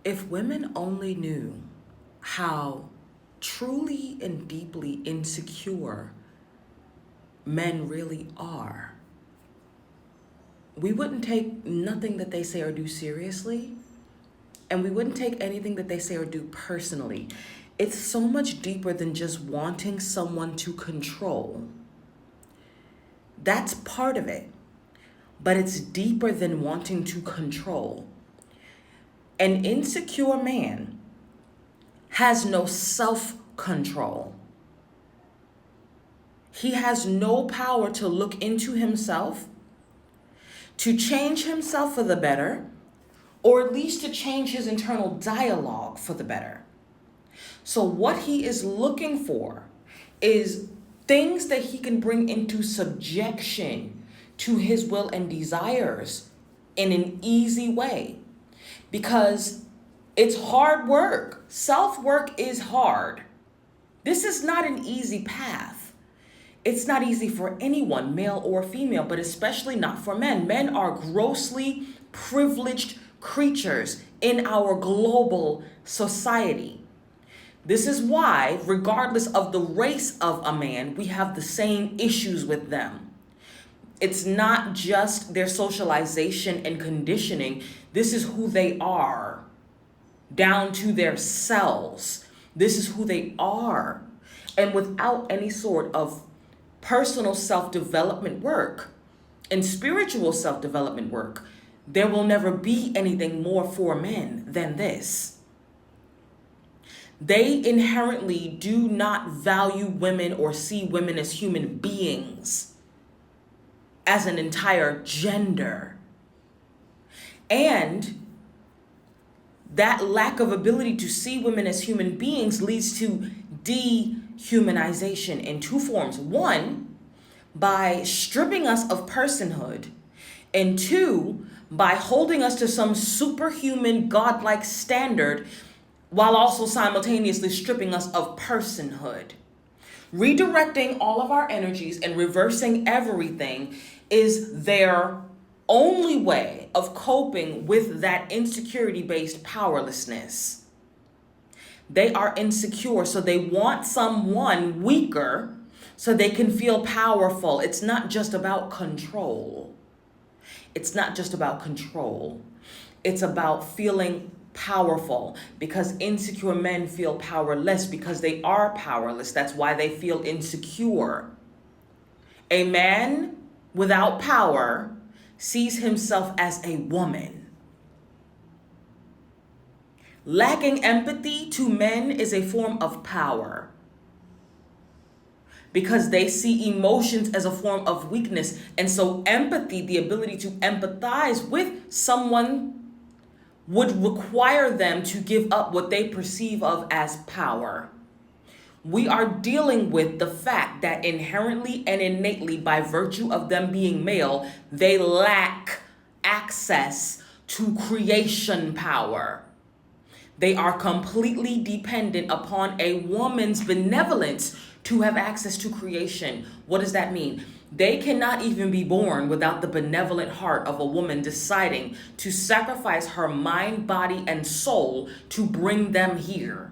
If women only knew how truly and deeply insecure men really are, we wouldn't take nothing that they say or do seriously, and we wouldn't take anything that they say or do personally. It's so much deeper than just wanting someone to control. That's part of it, but it's deeper than wanting to control. An insecure man has no self-control. He has no power to look into himself, to change himself for the better, or at least to change his internal dialogue for the better. So what he is looking for is things that he can bring into subjection to his will and desires in an easy way. Because it's hard work. Self-work is hard. This is not an easy path. It's not easy for anyone, male or female, but especially not for men. Men are grossly privileged creatures in our global society. This is why, regardless of the race of a man, we have the same issues with them. It's not just their socialization and conditioning. This is who they are, down to their cells. This is who they are. And without any sort of personal self-development work and spiritual self-development work, there will never be anything more for men than this. They inherently do not value women or see women as human beings, as an entire gender. And that lack of ability to see women as human beings leads to dehumanization in two forms. One, by stripping us of personhood, and two, by holding us to some superhuman godlike standard while also simultaneously stripping us of personhood. Redirecting all of our energies and reversing everything is their only way of coping with that insecurity-based powerlessness. They are insecure, so they want someone weaker so they can feel powerful. It's not just about control. It's not just about control. It's about feeling powerful, because insecure men feel powerless because they are powerless. That's why they feel insecure. A man without power sees himself as a woman. Lacking empathy to men is a form of power, because they see emotions as a form of weakness. And so empathy, the ability to empathize with someone, would require them to give up what they perceive of as power. We are dealing with the fact that inherently and innately, by virtue of them being male, they lack access to creation power. They are completely dependent upon a woman's benevolence to have access to creation. What does that mean? They cannot even be born without the benevolent heart of a woman deciding to sacrifice her mind, body, and soul to bring them here.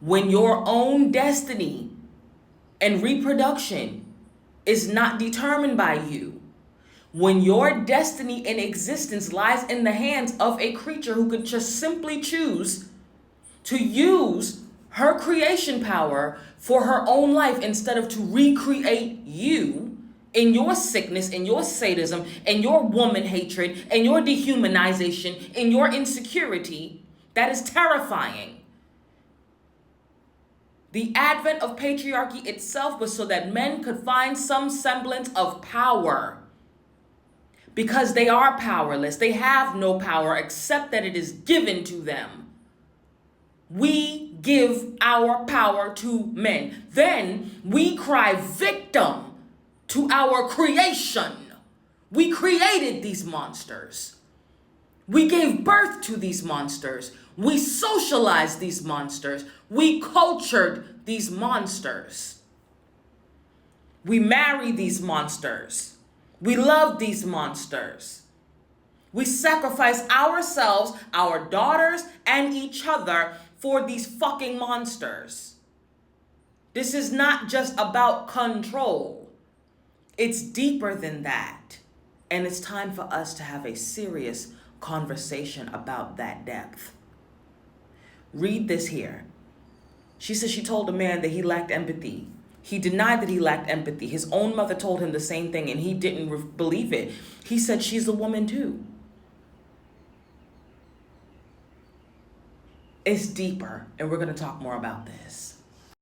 When your own destiny and reproduction is not determined by you, when your destiny and existence lies in the hands of a creature who could just simply choose to use her creation power for her own life instead of to recreate you in your sickness, in your sadism, in your woman hatred, in your dehumanization, in your insecurity, that is terrifying. The advent of patriarchy itself was so that men could find some semblance of power, because they are powerless. They have no power except that it is given to them. We give our power to men. Then we cry victim to our creation. We created these monsters. We gave birth to these monsters. We socialized these monsters. We cultured these monsters. We marry these monsters. We love these monsters. We sacrifice ourselves, our daughters, and each other for these fucking monsters. This is not just about control. It's deeper than that. And it's time for us to have a serious conversation about that depth. Read this here. She says she told a man that he lacked empathy. He denied that he lacked empathy. His own mother told him the same thing and he didn't believe it. He said she's a woman too. It's deeper, and we're going to talk more about this.